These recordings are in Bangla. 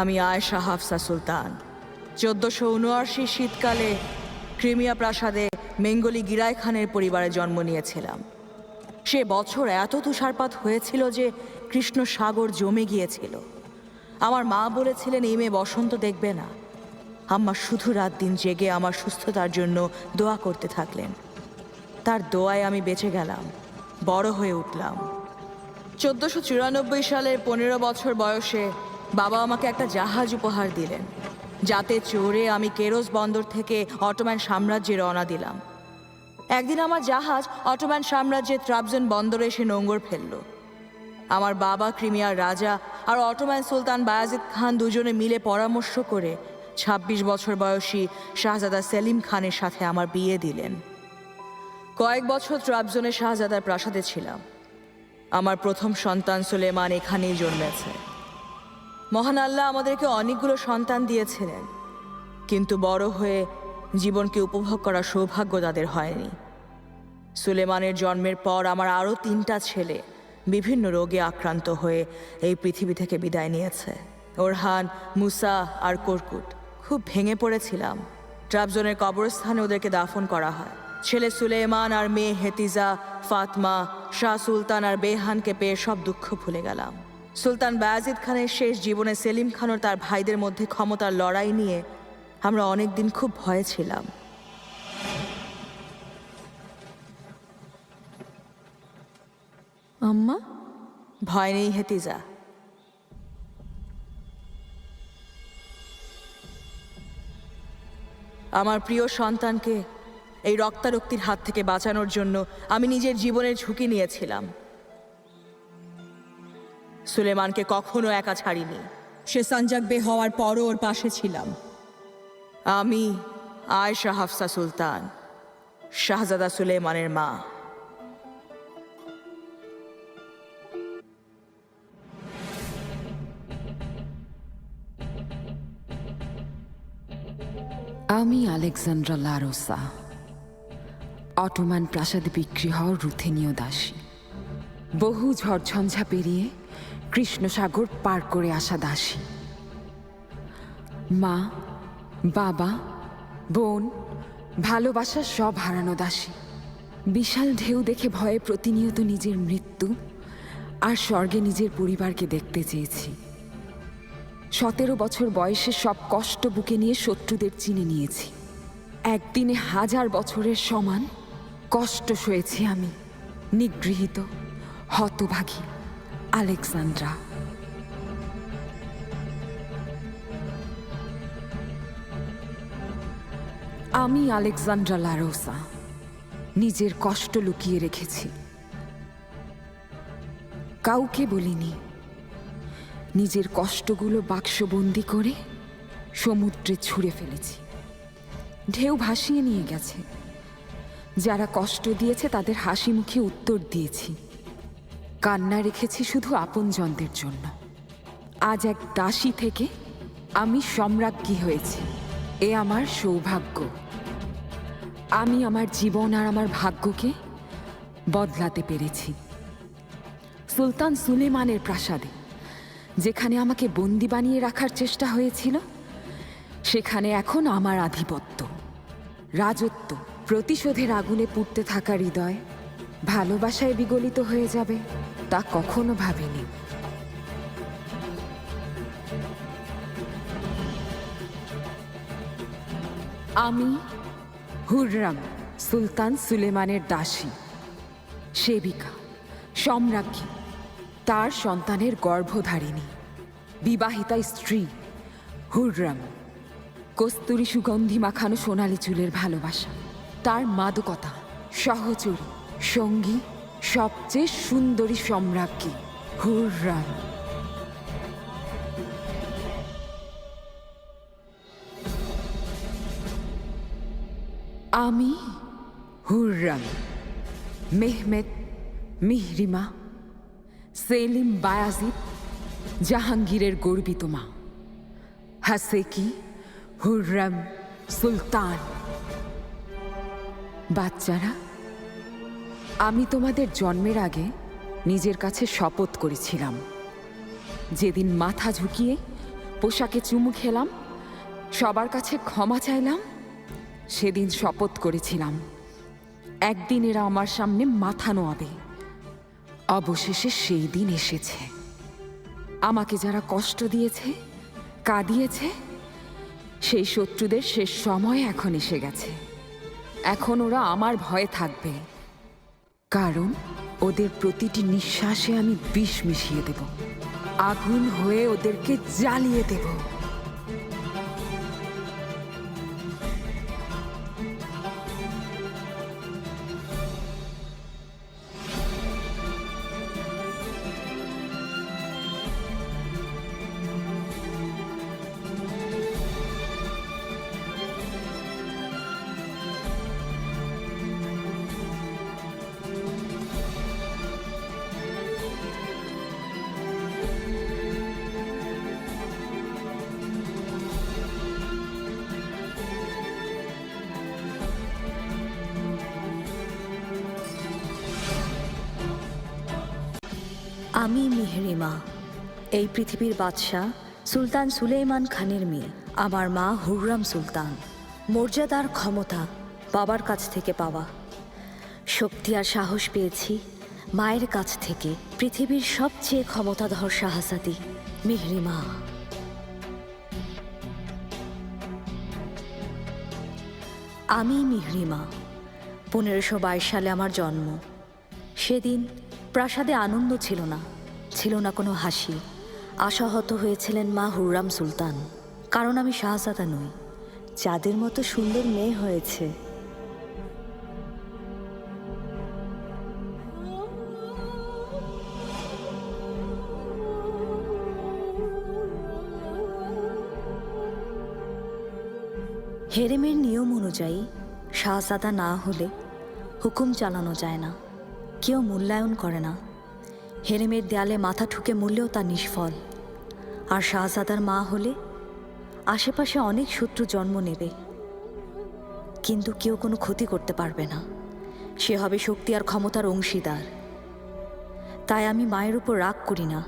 আমি আয়েশা হাফসা সুলতান 1479 শীতকালে ক্রিমিয়া প্রাসাদে মেঙ্গলি গিরাই খানের পরিবারে জন্ম নিয়েছিলাম। সে বছর এত তুষারপাত হয়েছিল যে কৃষ্ণ সাগর জমে গিয়েছিল। আমার মা বলেছিলেন এই মেয়ে বসন্ত দেখবে না। আম্মা শুধু রাত দিন জেগে আমার সুস্থতার জন্য দোয়া করতে থাকলেন। তার দোয়ায় আমি বেঁচে গেলাম, বড় হয়ে উঠলাম। 1494 সালের 15 বছর বয়সে বাবা আমাকে একটা জাহাজ উপহার দিলেন, যাতে চড়ে আমি কেরোস বন্দর থেকে অটোম্যান সাম্রাজ্যে রওনা দিলাম। একদিন আমার জাহাজ অটোম্যান সাম্রাজ্যের ট্রাবজন বন্দরে এসে নোঙর ফেলল। আমার বাবা ক্রিমিয়ার রাজা আর অটোম্যান সুলতান বায়াজিদ খান দুজনে মিলে পরামর্শ করে 26 বছর বয়সী শাহজাদা সেলিম খানের সাথে আমার বিয়ে দিলেন। কয়েক বছর ট্রাবজনের শাহজাদার প্রাসাদে ছিলাম। আমার প্রথম সন্তান সুলেমান এখানেই জন্মেছে। মহান আল্লাহ আমাদেরকে অনেকগুলো সন্তান দিয়েছিলেন, কিন্তু বড় হয়ে জীবনকে উপভোগ করার সৌভাগ্য তাদের হয়নি। সুলেমানের জন্মের পর আমার আরও 3টা ছেলে বিভিন্ন রোগে আক্রান্ত হয়ে এই পৃথিবী থেকে বিদায় নিয়েছে। ওরহান, মুসা আর কর্কুট। খুব ভেঙে পড়েছিলাম। ট্রাবজনের কবরস্থানে ওদেরকে দাফন করা হয়। ছেলে সুলেমান আর মেয়ে হেতিজা, ফাতমা, শাহ সুলতান আর বেহানকে পেয়ে সব দুঃখ ভুলে গেলাম। সুলতান বায়াজিদ খানের শেষ জীবনে সেলিম খান ও তার ভাইদের মধ্যে ক্ষমতার লড়াই নিয়ে আমরা অনেকদিন খুব ভয়ে ছিলাম। আম্মা, ভয় নেই হেতিজা। আমার প্রিয় সন্তানকে এই রক্তারক্তির হাত থেকে বাঁচানোর জন্য আমি নিজের জীবনের ঝুঁকি নিয়েছিলাম। সুলেমানকে কখনো একা ছাড়িনি। সে সঞ্জাক বে হওয়ার পরও ওর পাশে ছিলাম। আমি আয়েশা হাফসা সুলতান, শাহজাদা সুলেমানের মা। আমি আলেকজান্দ্রা লারোসা, অটোমান প্রাসাদে বিক্রি হওয়ার রুথেনীয় দাসী। বহু ঝড়ঝঞ্ঝা পেরিয়ে কৃষ্ণসাগর পার করে আসা দাসী। মা, বাবা, বোন, ভালোবাসা সব হারানো দাসী। বিশাল ঢেউ দেখে ভয়ে প্রতিনিয়ত নিজের মৃত্যু আর স্বর্গে নিজের পরিবারকে দেখতে চেয়েছি। 17 বছর বয়সে সব কষ্ট বুকে নিয়ে শত্রুদের চিনে নিয়েছি। একদিনে 1000 বছরের সমান কষ্ট সয়েছি আমি, নিগৃহীত, হতভাগী আলেকজান্দ্রা। আমি আলেকজান্দ্রা লারোসা নিজের কষ্ট লুকিয়ে রেখেছি, কাউকে বলিনি। নিজের কষ্টগুলো বাক্সবন্দি করে সমুদ্রে ছুঁড়ে ফেলেছি। ঢেউ ভাসিয়ে নিয়ে গেছে। যারা কষ্ট দিয়েছে তাদের হাসি মুখে উত্তর দিয়েছি। কান্না রেখেছি শুধু আপনজনদের জন্য। আজ এক দাসী থেকে আমি সম্রাজ্ঞী হয়েছি। এ আমার সৌভাগ্য। আমি আমার জীবন আর আমার ভাগ্যকে বদলাতে পেরেছি। সুলতান সুলেমানের প্রাসাদে, যেখানে আমাকে বন্দি বানিয়ে রাখার চেষ্টা হয়েছিল, সেখানে এখন আমার আধিপত্য, রাজত্ব। প্রতিশোধের আগুনে পুড়তে থাকা হৃদয় ভালোবাসায় বিগলিত হয়ে যাবে তা কখনো ভাবিনি। আমি হুররাম, সুলতান সুলেমানের দাসী, সেবিকা, সম্রাজ্ঞী, তার সন্তানের গর্ভধারিণী, বিবাহিতা স্ত্রী হুররাম। কস্তুরী সুগন্ধি মাখানো সোনালি চুলের ভালোবাসা, তার মাদকতা, সহচরী, সঙ্গী, সবচেয়ে সুন্দরী সম্রাজ্ঞী হুররাম। আমি হুররাম, মেহমেদ, মিহরিমা, সেলিম বায়াজিদ, জাহাঙ্গীরের গর্বিত মা, হাসেকি হুররাম সুলতান। বাচ্চারা, আমি তোমাদের জন্মের আগে নিজের কাছে শপথ করেছিলাম, যেদিন মাথা ঝুঁকিয়ে পোশাকে চুমু খেলাম, সবার কাছে ক্ষমা চাইলাম। সেদিন শপথ করেছিলাম একদিন এরা আমার সামনে মাথা নোয়াবে। অবশেষে সেই দিন এসেছে। আমাকে যারা কষ্ট দিয়েছে, কাঁদিয়েছে, সেই শত্রুদের শেষ সময় এখন এসে গেছে। এখন ওরা আমার ভয়ে থাকবে, কারণ ওদের প্রতিটি নিঃশ্বাসে আমি বিষ মিশিয়ে দেব, আগুন হয়ে ওদেরকে জ্বালিয়ে দেব। আমি মিহরিমা, এই পৃথিবীর বাদশাহ সুলতান সুলেইমান খানের মেয়ে। আমার মা হুররাম সুলতান। মর্যাদার ক্ষমতা বাবার কাছ থেকে পাওয়া, শক্তি আর সাহস পেয়েছি মায়ের কাছ থেকে। পৃথিবীর সবচেয়ে ক্ষমতাধর শাহজাদি মিহরিমা। আমি মিহরিমা। 1522 সালে আমার জন্ম। সেদিন প্রাসাদে আনন্দ ছিল না, ছিল না কোনো হাসি। আশাহত হয়েছিলেন মা হুররাম সুলতান, কারণ আমি শাহজাদা নই, চাঁদের মতো সুন্দর মেয়ে হয়েছে। হেরেমের নিয়ম অনুযায়ী শাহজাদা না হলে হুকুম চালানো যায় না, কেউ মূল্যায়ন করে না। হেরেমের দেয়ালে মাথা ঠুকে মরলেও তা নিষ্ফল। আর শাহজাদার মা হলে আশেপাশে অনেক শত্রু জন্ম নেবে, কিন্তু কেউ কোনো ক্ষতি করতে পারবে না। সে হবে শক্তি আর ক্ষমতার অংশীদার। তাই আমি মায়ের উপর রাগ করি না,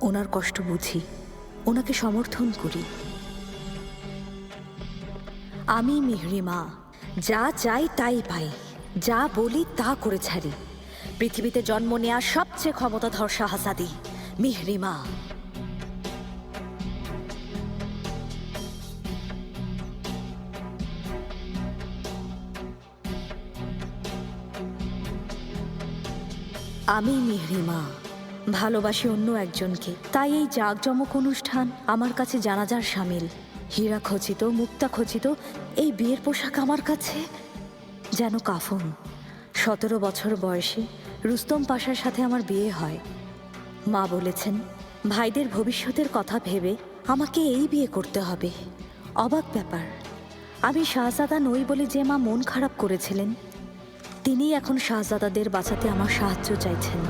ওনার কষ্ট বুঝি, ওনাকে সমর্থন করি। আমি মিহরিমা, যা চাই তাই পাই, যা বলি তা করে ছাড়ি। পৃথিবীতে জন্ম নেওয়া সবচেয়ে ক্ষমতাধর শাহজাদি মিহরিমা। আমি মিহরিমা ভালোবাসি অন্য একজনকে, তাই এই জাঁকজমক অনুষ্ঠান আমার কাছে জানাজার শামিল। হীরা খচিত, মুক্তা খচিত এই বিয়ের পোশাক আমার কাছে যেন কাফন। 17 বছর বয়সে রুস্তম পাশার সাথে আমার বিয়ে হয়। মা বলেছেন ভাইদের ভবিষ্যতের কথা ভেবে আমাকে এই বিয়ে করতে হবে। অবাক ব্যাপার, আমি শাহজাদা নই বলে যে মা মন খারাপ করেছিলেন, তিনি এখন শাহজাদাদের বাঁচাতে আমার সাহায্য চাইছেন।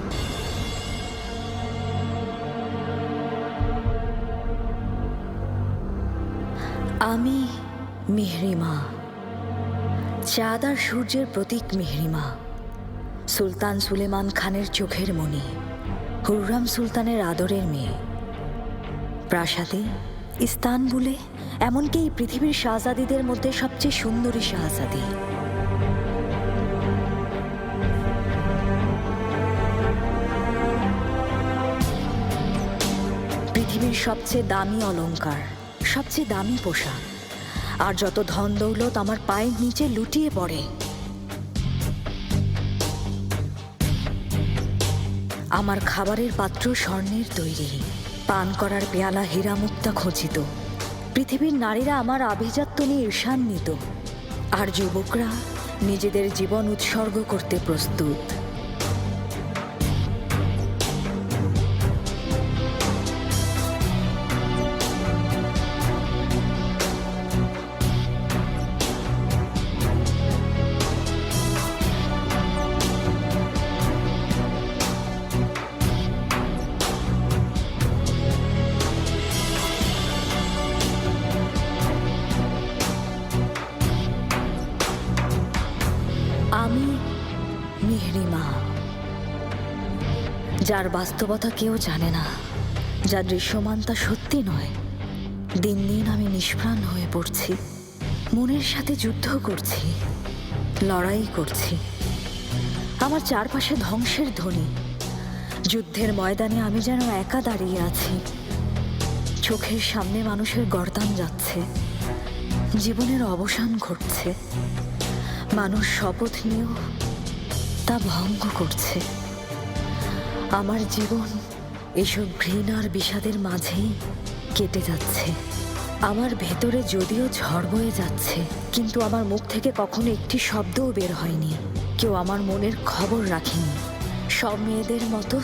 আমি মিহরিমা, চাঁদ আর সূর্যের প্রতীক মিহরিমা, সুলতান সুলেমান খানের চোখের মণি, হুররাম সুলতানের আদরের মেয়ে। প্রাসাদে, ইস্তানবুলে, এমনকি এই পৃথিবীর শাহজাদিদের মধ্যে সবচেয়ে সুন্দরী শাহজাদি। পৃথিবীর সবচেয়ে দামি অলংকার, সবচেয়ে দামি পোশাক, আর যত ধন দৌলত আমার পায়ের নিচে লুটিয়ে পড়ে। আমার খাবারের পাত্র স্বর্ণের তৈরি, পান করার পেয়ালা হীরা মুক্তা খচিত। পৃথিবীর নারীরা আমার আভিজাত্য নিয়ে ঈর্ষান্বিত, আর যুবকরা নিজেদের জীবন উৎসর্গ করতে প্রস্তুত। আমি মিহরিমা, যার বাস্তবতা কেউ জানে না, যা দৃশ্যমান তা সত্যি নয়, দিন দিন আমি নিষ্প্রাণ হয়ে পড়ছি, মনের সাথে যুদ্ধ করছি, লড়াই করছি। আমার চারপাশে ধ্বংসের ধ্বনি। যুদ্ধের ময়দানে আমি যেন একা দাঁড়িয়ে আছি। চোখের সামনে মানুষের গর্দান যাচ্ছে, জীবনের অবসান ঘটছে। মানুষ শপথ নিয়েও তা ভঙ্গ করছে। আমার জীবন এসব ঘৃণার বিষাদের মাঝেই কেটে যাচ্ছে। আমার ভেতরে যদিও ঝড় বয়ে যাচ্ছে, কিন্তু আমার মুখ থেকে কখনো একটি শব্দও বের হয়নি। কেউ আমার মনের খবর রাখেনি। সব মেয়েদের মতো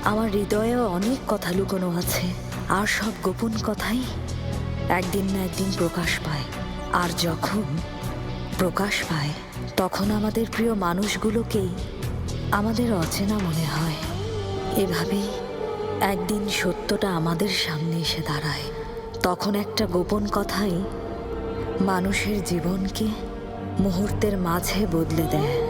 আমার হৃদয়েও অনেক কথা লুকোনো আছে, আর সব গোপন কথাই একদিন না একদিন প্রকাশ পায়। আর যখন প্রকাশ পায়, তখন আমাদের প্রিয় মানুষগুলোকেই আমাদের অচেনা মনে হয়। এভাবেই একদিন সত্যটা আমাদের সামনে এসে দাঁড়ায়। তখন একটা গোপন কথাই মানুষের জীবনকে মুহূর্তের মাঝে বদলে দেয়।